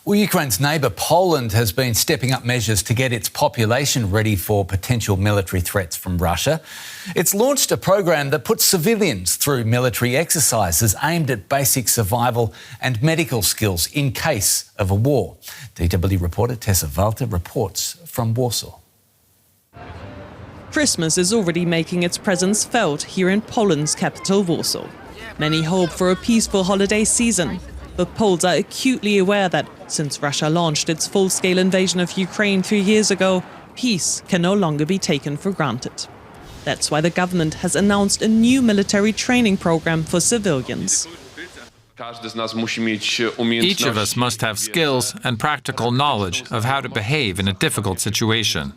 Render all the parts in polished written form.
Well, Ukraine's neighbour Poland has been stepping up measures to get its population ready for potential military threats from Russia. It's launched a program that puts civilians through military exercises aimed at basic survival and medical skills in case of a war. DW reporter Tessa Walther reports from Warsaw. Christmas is already making its presence felt here in Poland's capital, Warsaw. Many hope for a peaceful holiday season, but Poles are acutely aware that, since Russia launched its full-scale invasion of Ukraine 3 years ago, peace can no longer be taken for granted. That's why the government has announced a new military training program for civilians. Each of us must have skills and practical knowledge of how to behave in a difficult situation.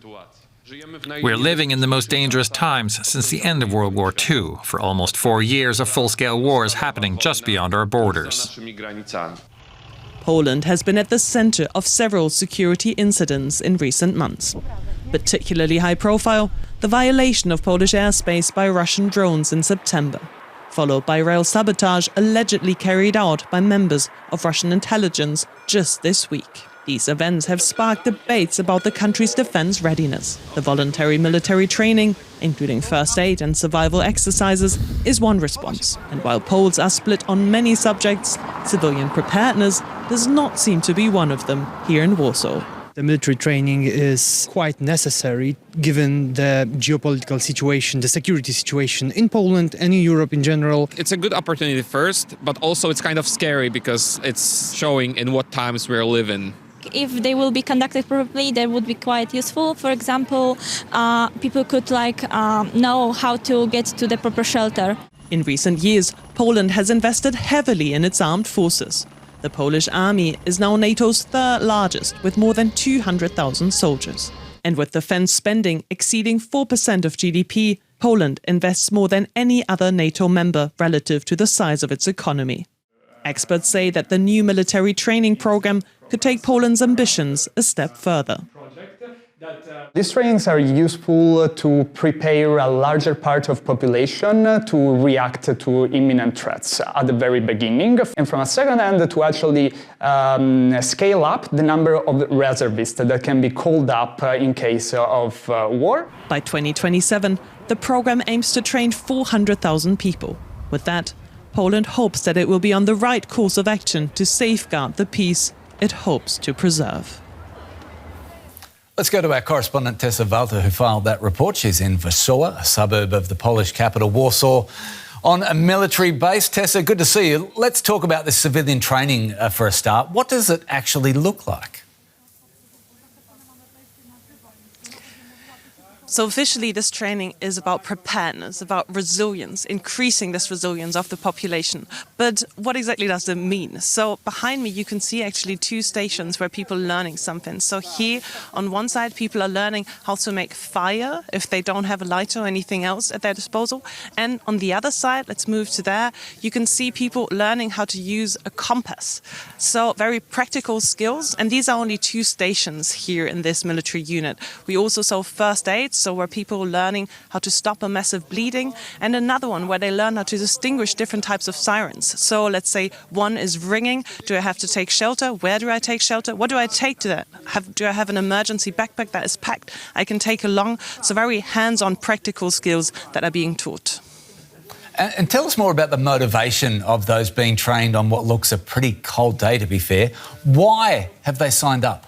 We're living in the most dangerous times since the end of World War II. For almost 4 years, a full-scale war is happening just beyond our borders. Poland has been at the center of several security incidents in recent months. Particularly high-profile, the violation of Polish airspace by Russian drones in September, followed by rail sabotage allegedly carried out by members of Russian intelligence just this week. These events have sparked debates about the country's defense readiness. The voluntary military training, including first aid and survival exercises, is one response. And while Poles are split on many subjects, civilian preparedness does not seem to be one of them here in Warsaw. The military training is quite necessary given the geopolitical situation, the security situation in Poland and in Europe in general. It's a good opportunity first, but also it's kind of scary because it's showing in what times we're living. If they will be conducted properly, that would be quite useful. For example, people could know how to get to the proper shelter. In recent years, Poland has invested heavily in its armed forces. The Polish army is now NATO's third largest, with more than 200,000 soldiers. And with defense spending exceeding 4% of GDP, Poland invests more than any other NATO member relative to the size of its economy. Experts say that the new military training program could take Poland's ambitions a step further. These trainings are useful to prepare a larger part of population to react to imminent threats at the very beginning, and from a second hand to actually scale up the number of reservists that can be called up in case of war. By 2027, the program aims to train 400,000 people. With that, Poland hopes that it will be on the right course of action to safeguard the peace it hopes to preserve. Let's go to our correspondent Tessa Walther, who filed that report. She's in Warsaw, a suburb of the Polish capital, Warsaw, on a military base. Tessa, good to see you. Let's talk about this civilian training for a start. What does it actually look like? So officially, this training is about preparedness, about resilience, increasing this resilience of the population. But what exactly does it mean? So behind me, you can see actually 2 stations where people are learning something. So here, on one side, people are learning how to make fire if they don't have a lighter or anything else at their disposal. And on the other side, let's move to there, you can see people learning how to use a compass. So very practical skills. And these are only 2 stations here in this military unit. We also saw first aid, so where people are learning how to stop a massive bleeding, and another one where they learn how to distinguish different types of sirens. So let's say one is ringing. Do I have to take shelter? Where do I take shelter? What do I take to that? Do I have an emergency backpack that is packed I can take along? So very hands-on practical skills that are being taught. And tell us more about the motivation of those being trained on what looks a pretty cold day, to be fair. Why have they signed up?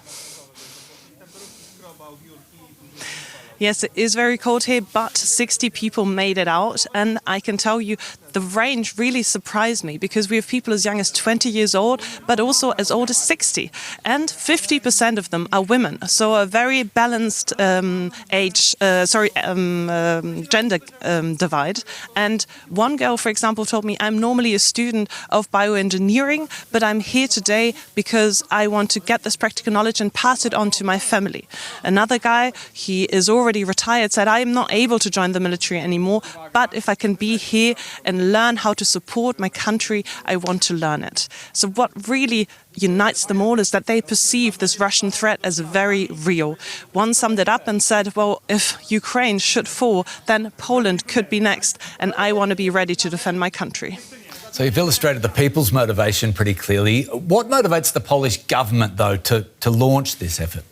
Yes, it is very cold here, but 60 people made it out. And I can tell you, the range really surprised me because we have people as young as 20 years old, but also as old as 60. And 50% of them are women. So a very balanced gender divide. And one girl, for example, told me, I'm normally a student of bioengineering, but I'm here today because I want to get this practical knowledge and pass it on to my family. Another guy, he is already retired, said, I am not able to join the military anymore, but if I can be here and learn how to support my country, I want to learn it. So what really unites them all is that they perceive this Russian threat as very real. One summed it up and said, well, if Ukraine should fall, then Poland could be next, and I want to be ready to defend my country. So you've illustrated the people's motivation pretty clearly. What motivates the Polish government, though, to launch this effort?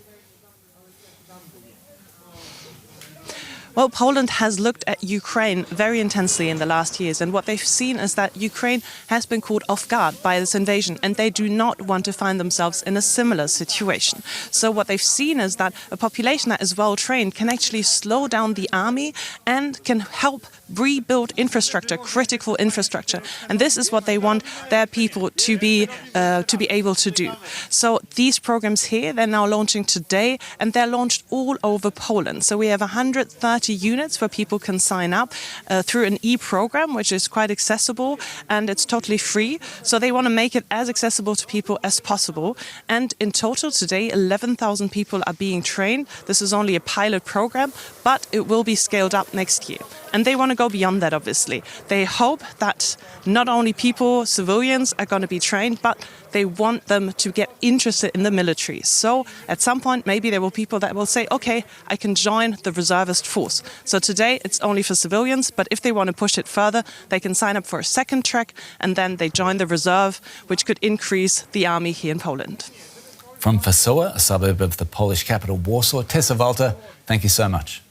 Well, Poland has looked at Ukraine very intensely in the last years, and what they've seen is that Ukraine has been caught off guard by this invasion, and they do not want to find themselves in a similar situation. So what they've seen is that a population that is well trained can actually slow down the army and can help rebuild infrastructure, critical infrastructure, and this is what they want their people to be able to do. So these programs here, they're now launching today, and they're launched all over Poland. So we have 130 units where people can sign up through an e-program, which is quite accessible and it's totally free. So they want to make it as accessible to people as possible. And in total today, 11,000 people are being trained. This is only a pilot program, but it will be scaled up next year. And they want to go beyond that, obviously. They hope that not only people, civilians, are going to be trained, but they want them to get interested in the military. So at some point, maybe there will be people that will say, okay, I can join the reservist force. So today it's only for civilians, but if they want to push it further, they can sign up for a second track and then they join the reserve, which could increase the army here in Poland. From Warsaw, a suburb of the Polish capital Warsaw, Tessa Walther, thank you so much.